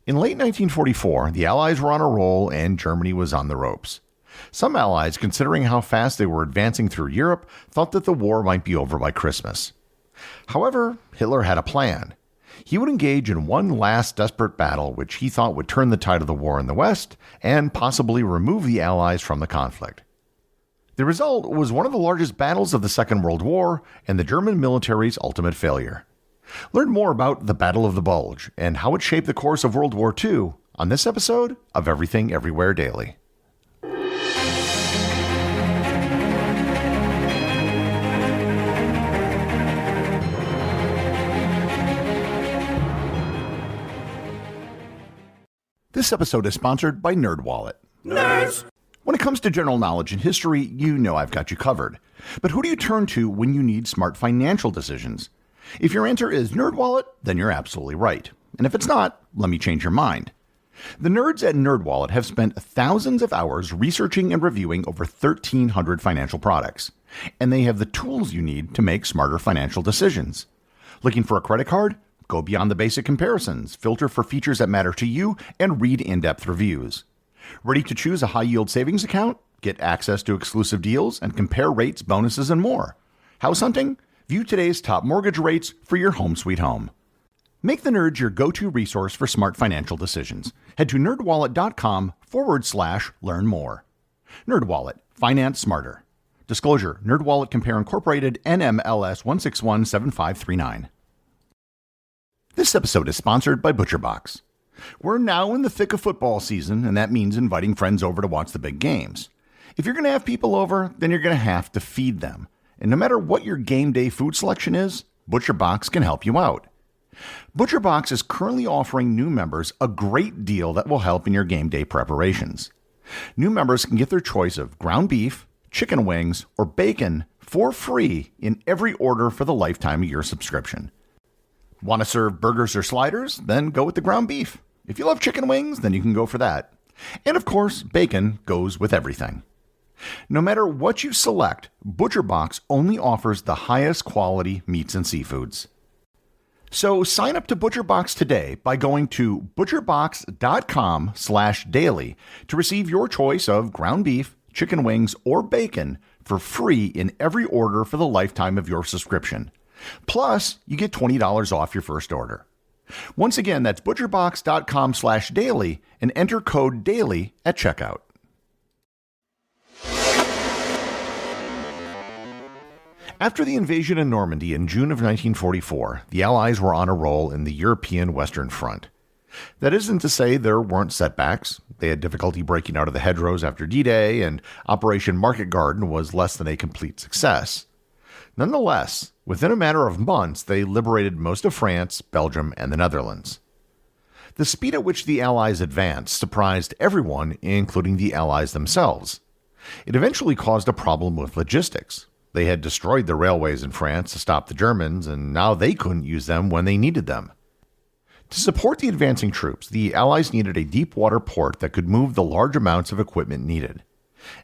In late 1944, the Allies were on a roll and Germany was on the ropes. Some Allies, considering how fast they were advancing through Europe, thought that the war might be over by Christmas. However, Hitler had a plan. He would engage in one last desperate battle which he thought would turn the tide of the war in the West and possibly remove the Allies from the conflict. The result was one of the largest battles of the Second World War and the German military's ultimate failure. Learn more about the Battle of the Bulge and how it shaped the course of World War II on this episode of Everything Everywhere Daily. This episode is sponsored by NerdWallet. Nerds! When it comes to general knowledge and history, you know I've got you covered. But who do you turn to when you need smart financial decisions? If your answer is NerdWallet, then you're absolutely right. And if it's not, let me change your mind. The nerds at NerdWallet have spent thousands of hours researching and reviewing over 1,300 financial products. And they have the tools you need to make smarter financial decisions. Looking for a credit card? Go beyond the basic comparisons, filter for features that matter to you, and read in-depth reviews. Ready to choose a high-yield savings account? Get access to exclusive deals and compare rates, bonuses, and more. House hunting? View today's top mortgage rates for your home sweet home. Make the Nerds your go-to resource for smart financial decisions. Head to nerdwallet.com/learn more. NerdWallet. Finance smarter. Disclosure. NerdWallet Compare Incorporated, NMLS 1617539. This episode is sponsored by ButcherBox. We're now in the thick of football season, and that means inviting friends over to watch the big games. If you're going to have people over, then you're going to have to feed them. And no matter what your game day food selection is, ButcherBox can help you out. ButcherBox is currently offering new members a great deal that will help in your game day preparations. New members can get their choice of ground beef, chicken wings, or bacon for free in every order for the lifetime of your subscription. Want to serve burgers or sliders? Then go with the ground beef. If you love chicken wings, then you can go for that. And of course, bacon goes with everything. No matter what you select, ButcherBox only offers the highest quality meats and seafoods. So sign up to ButcherBox today by going to butcherbox.com/daily to receive your choice of ground beef, chicken wings, or bacon for free in every order for the lifetime of your subscription. Plus, you get $20 off your first order. Once again, that's butcherbox.com/daily and enter code DAILY at checkout. After the invasion of Normandy in June of 1944, the Allies were on a roll in the European Western Front. That isn't to say there weren't setbacks. They had difficulty breaking out of the hedgerows after D-Day, and Operation Market Garden was less than a complete success. Nonetheless, within a matter of months, they liberated most of France, Belgium, and the Netherlands. The speed at which the Allies advanced surprised everyone, including the Allies themselves. It eventually caused a problem with logistics. They had destroyed the railways in France to stop the Germans, and now they couldn't use them when they needed them. To support the advancing troops, the Allies needed a deep-water port that could move the large amounts of equipment needed.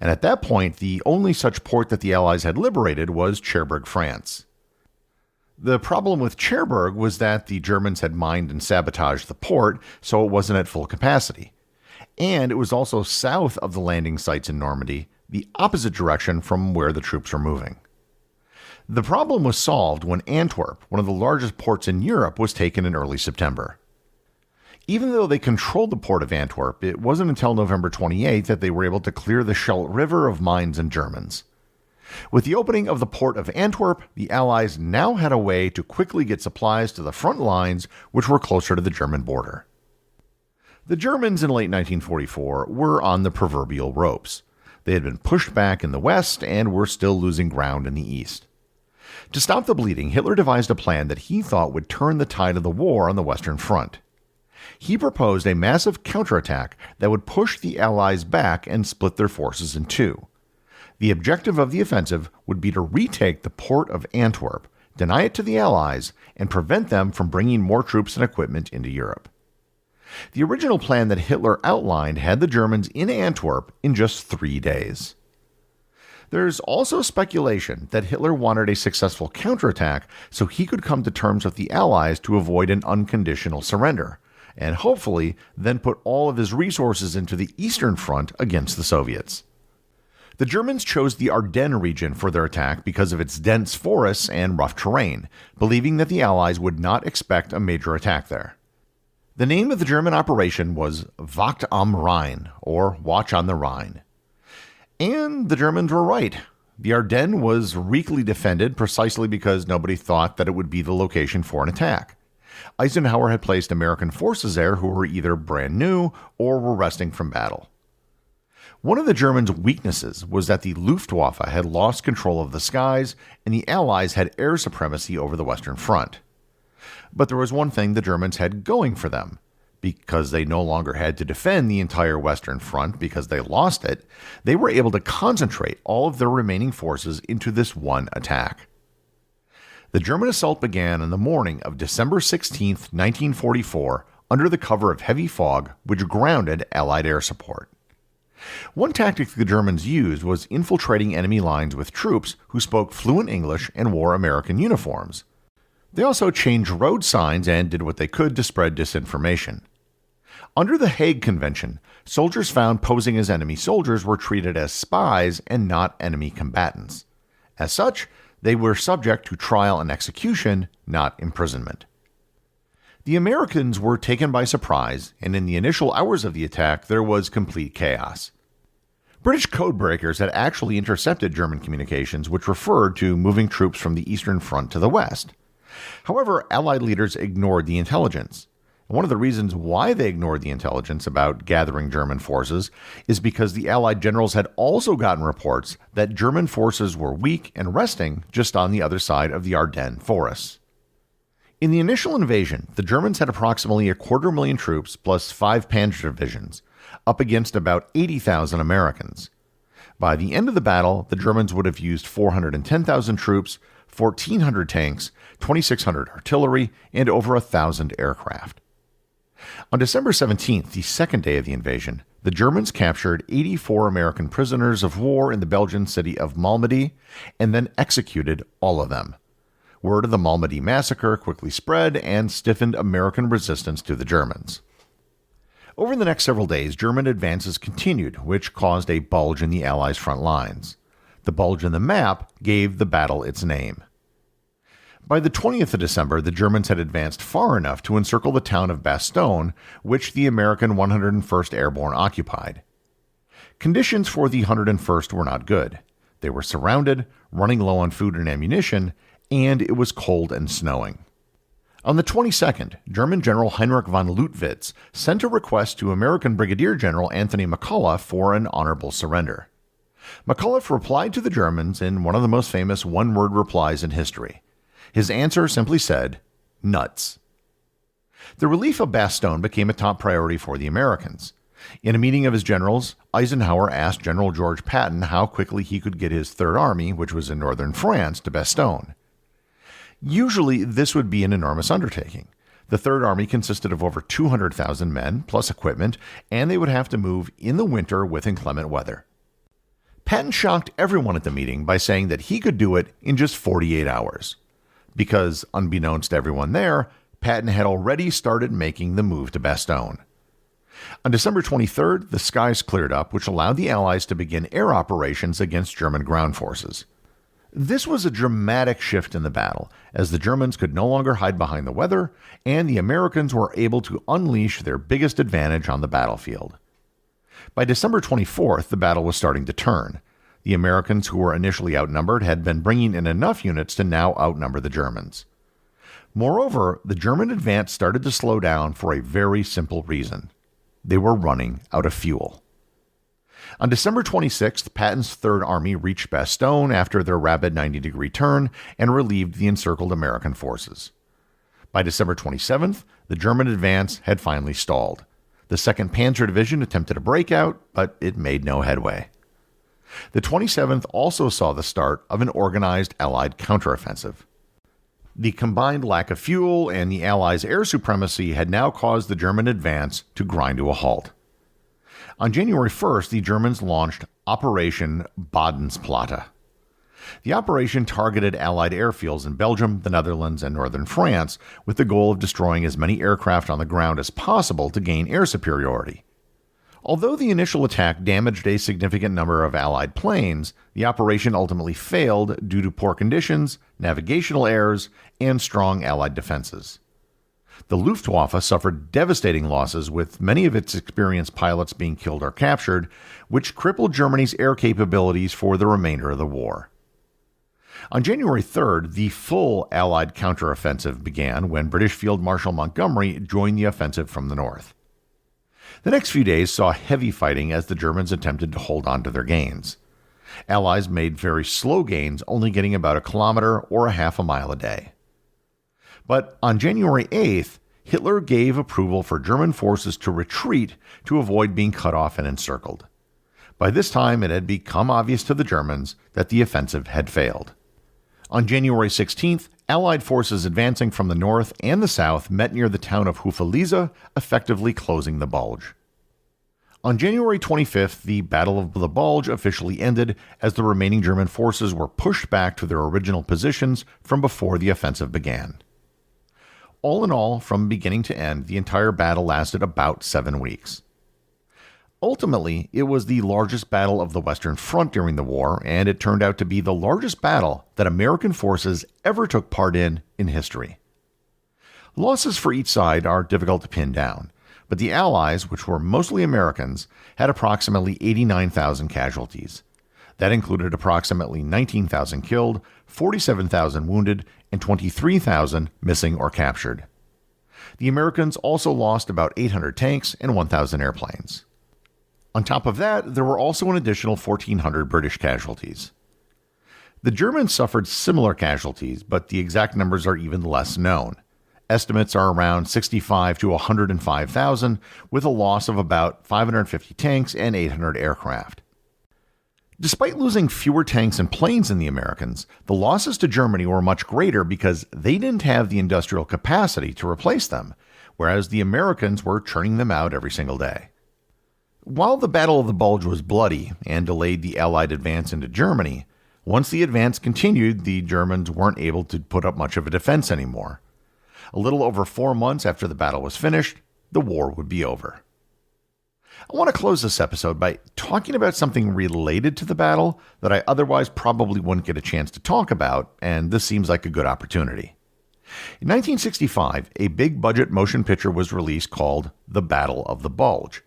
And at that point, the only such port that the Allies had liberated was Cherbourg, France. The problem with Cherbourg was that the Germans had mined and sabotaged the port, so it wasn't at full capacity. And it was also south of the landing sites in Normandy, the opposite direction from where the troops were moving. The problem was solved when Antwerp, one of the largest ports in Europe, was taken in early September. Even though they controlled the port of Antwerp, it wasn't until November 28 that they were able to clear the Scheldt River of mines and Germans. With the opening of the port of Antwerp, the Allies now had a way to quickly get supplies to the front lines, which were closer to the German border. The Germans in late 1944 were on the proverbial ropes. They had been pushed back in the west and were still losing ground in the east. To stop the bleeding, Hitler devised a plan that he thought would turn the tide of the war on the Western Front. He proposed a massive counterattack that would push the Allies back and split their forces in two. The objective of the offensive would be to retake the port of Antwerp, deny it to the Allies, and prevent them from bringing more troops and equipment into Europe. The original plan that Hitler outlined had the Germans in Antwerp in just 3 days. There's also speculation that Hitler wanted a successful counterattack so he could come to terms with the Allies to avoid an unconditional surrender, and hopefully then put all of his resources into the Eastern Front against the Soviets. The Germans chose the Ardennes region for their attack because of its dense forests and rough terrain, believing that the Allies would not expect a major attack there. The name of the German operation was Wacht am Rhein, or Watch on the Rhine. And the Germans were right. The Ardennes was weakly defended precisely because nobody thought that it would be the location for an attack. Eisenhower had placed American forces there who were either brand new or were resting from battle. One of the Germans' weaknesses was that the Luftwaffe had lost control of the skies and the Allies had air supremacy over the Western Front. But there was one thing the Germans had going for them. Because they no longer had to defend the entire Western Front because they lost it, they were able to concentrate all of their remaining forces into this one attack. The German assault began on the morning of December 16, 1944, under the cover of heavy fog, which grounded Allied air support. One tactic the Germans used was infiltrating enemy lines with troops who spoke fluent English and wore American uniforms. They also changed road signs and did what they could to spread disinformation. Under the Hague Convention, soldiers found posing as enemy soldiers were treated as spies and not enemy combatants. As such, they were subject to trial and execution, not imprisonment. The Americans were taken by surprise, and in the initial hours of the attack, there was complete chaos. British codebreakers had actually intercepted German communications, which referred to moving troops from the Eastern Front to the west. However, Allied leaders ignored the intelligence. One of the reasons why they ignored the intelligence about gathering German forces is because the Allied generals had also gotten reports that German forces were weak and resting just on the other side of the Ardennes forests. In the initial invasion, the Germans had approximately 250,000 troops plus 5 Panzer divisions, up against about 80,000 Americans. By the end of the battle, the Germans would have used 410,000 troops, 1,400 tanks, 2,600 artillery, and over 1,000 aircraft. On December 17th, the second day of the invasion, the Germans captured 84 American prisoners of war in the Belgian city of Malmedy and then executed all of them. Word of the Malmedy massacre quickly spread and stiffened American resistance to the Germans. Over the next several days, German advances continued, which caused a bulge in the Allies' front lines. The bulge in the map gave the battle its name. By the 20th of December, the Germans had advanced far enough to encircle the town of Bastogne, which the American 101st Airborne occupied. Conditions for the 101st were not good. They were surrounded, running low on food and ammunition, and it was cold and snowing. On the 22nd, German General Heinrich von Leutwitz sent a request to American Brigadier General Anthony McCulloch for an honorable surrender. McCulloch replied to the Germans in one of the most famous one-word replies in history. His answer simply said, "Nuts." The relief of Bastogne became a top priority for the Americans. In a meeting of his generals, Eisenhower asked General George Patton how quickly he could get his Third Army, which was in northern France, to Bastogne. Usually, this would be an enormous undertaking. The Third Army consisted of over 200,000 men, plus equipment, and they would have to move in the winter with inclement weather. Patton shocked everyone at the meeting by saying that he could do it in just 48 hours. Because, unbeknownst to everyone there, Patton had already started making the move to Bastogne. On December 23rd, the skies cleared up, which allowed the Allies to begin air operations against German ground forces. This was a dramatic shift in the battle, as the Germans could no longer hide behind the weather, and the Americans were able to unleash their biggest advantage on the battlefield. By December 24th, the battle was starting to turn. The Americans, who were initially outnumbered, had been bringing in enough units to now outnumber the Germans. Moreover, the German advance started to slow down for a very simple reason. They were running out of fuel. On December 26th, Patton's Third Army reached Bastogne after their rapid 90-degree turn and relieved the encircled American forces. By December 27th, the German advance had finally stalled. The 2nd Panzer Division attempted a breakout, but it made no headway. The 27th also saw the start of an organized Allied counteroffensive. The combined lack of fuel and the Allies' air supremacy had now caused the German advance to grind to a halt. On January 1st, the Germans launched Operation Bodenplatte. The operation targeted Allied airfields in Belgium, the Netherlands, and northern France, with the goal of destroying as many aircraft on the ground as possible to gain air superiority. Although the initial attack damaged a significant number of Allied planes, the operation ultimately failed due to poor conditions, navigational errors, and strong Allied defenses. The Luftwaffe suffered devastating losses, with many of its experienced pilots being killed or captured, which crippled Germany's air capabilities for the remainder of the war. On January 3rd, the full Allied counteroffensive began when British Field Marshal Montgomery joined the offensive from the north. The next few days saw heavy fighting as the Germans attempted to hold on to their gains. Allies made very slow gains, only getting about a kilometer or a half a mile a day. But on January 8th, Hitler gave approval for German forces to retreat to avoid being cut off and encircled. By this time, it had become obvious to the Germans that the offensive had failed. On January 16th, Allied forces advancing from the north and the south met near the town of Hufvudstadt, effectively closing the Bulge. On January 25th, the Battle of the Bulge officially ended as the remaining German forces were pushed back to their original positions from before the offensive began. All in all, from beginning to end, the entire battle lasted about 7 weeks. Ultimately, it was the largest battle of the Western Front during the war, and it turned out to be the largest battle that American forces ever took part in history. Losses for each side are difficult to pin down, but the Allies, which were mostly Americans, had approximately 89,000 casualties. That included approximately 19,000 killed, 47,000 wounded, and 23,000 missing or captured. The Americans also lost about 800 tanks and 1,000 airplanes. On top of that, there were also an additional 1,400 British casualties. The Germans suffered similar casualties, but the exact numbers are even less known. Estimates are around 65 to 105,000, with a loss of about 550 tanks and 800 aircraft. Despite losing fewer tanks and planes than the Americans, the losses to Germany were much greater because they didn't have the industrial capacity to replace them, whereas the Americans were churning them out every single day. While the Battle of the Bulge was bloody and delayed the Allied advance into Germany, once the advance continued, the Germans weren't able to put up much of a defense anymore. A little over 4 months after the battle was finished, the war would be over. I want to close this episode by talking about something related to the battle that I otherwise probably wouldn't get a chance to talk about, and this seems like a good opportunity. In 1965, a big-budget motion picture was released called The Battle of the Bulge.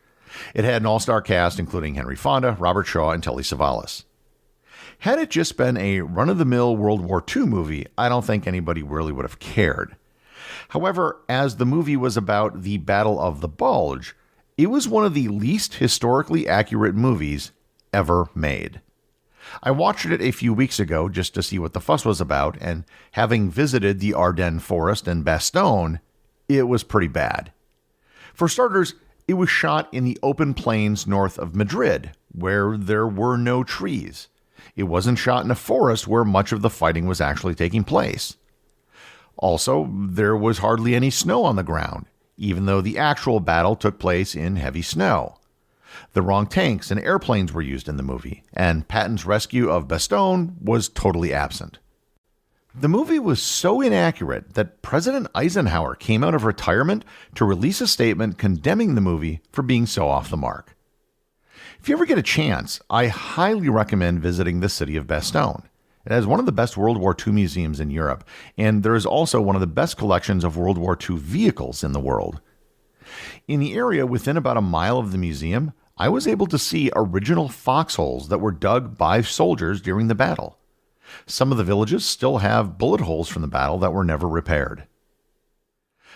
It had an all-star cast including Henry Fonda, Robert Shaw, and Telly Savalas. Had it just been a run-of-the-mill World War II movie, I don't think anybody really would have cared. However, as the movie was about the Battle of the Bulge, it was one of the least historically accurate movies ever made. I watched it a few weeks ago just to see what the fuss was about, and having visited the Ardennes Forest and Bastogne, it was pretty bad. For starters, it was shot in the open plains north of Madrid, where there were no trees. It wasn't shot in a forest where much of the fighting was actually taking place. Also, there was hardly any snow on the ground, even though the actual battle took place in heavy snow. The wrong tanks and airplanes were used in the movie, and Patton's rescue of Bastogne was totally absent. The movie was so inaccurate that President Eisenhower came out of retirement to release a statement condemning the movie for being so off the mark. If you ever get a chance, I highly recommend visiting the city of Bastogne. It has one of the best World War II museums in Europe, and there is also one of the best collections of World War II vehicles in the world. In the area within about a mile of the museum, I was able to see original foxholes that were dug by soldiers during the battle. Some of the villages still have bullet holes from the battle that were never repaired.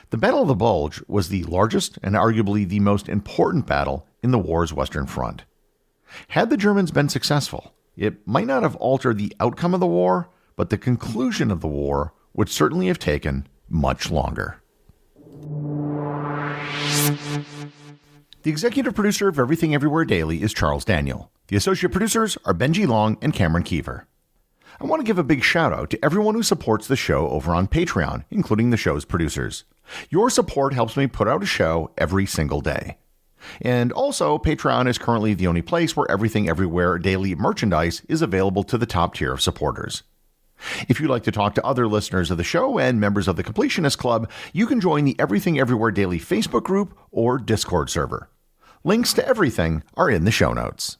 The Battle of the Bulge was the largest and arguably the most important battle in the war's Western Front. Had the Germans been successful, it might not have altered the outcome of the war, but the conclusion of the war would certainly have taken much longer. The executive producer of Everything Everywhere Daily is Charles Daniel. The associate producers are Benji Long and Cameron Kieffer. I want to give a big shout out to everyone who supports the show over on Patreon, including the show's producers. Your support helps me put out a show every single day. And also, Patreon is currently the only place where Everything Everywhere daily merchandise is available to the top tier of supporters. If you'd like to talk to other listeners of the show and members of the Completionist Club, you can join the Everything Everywhere Daily Facebook group or Discord server. Links to everything are in the show notes.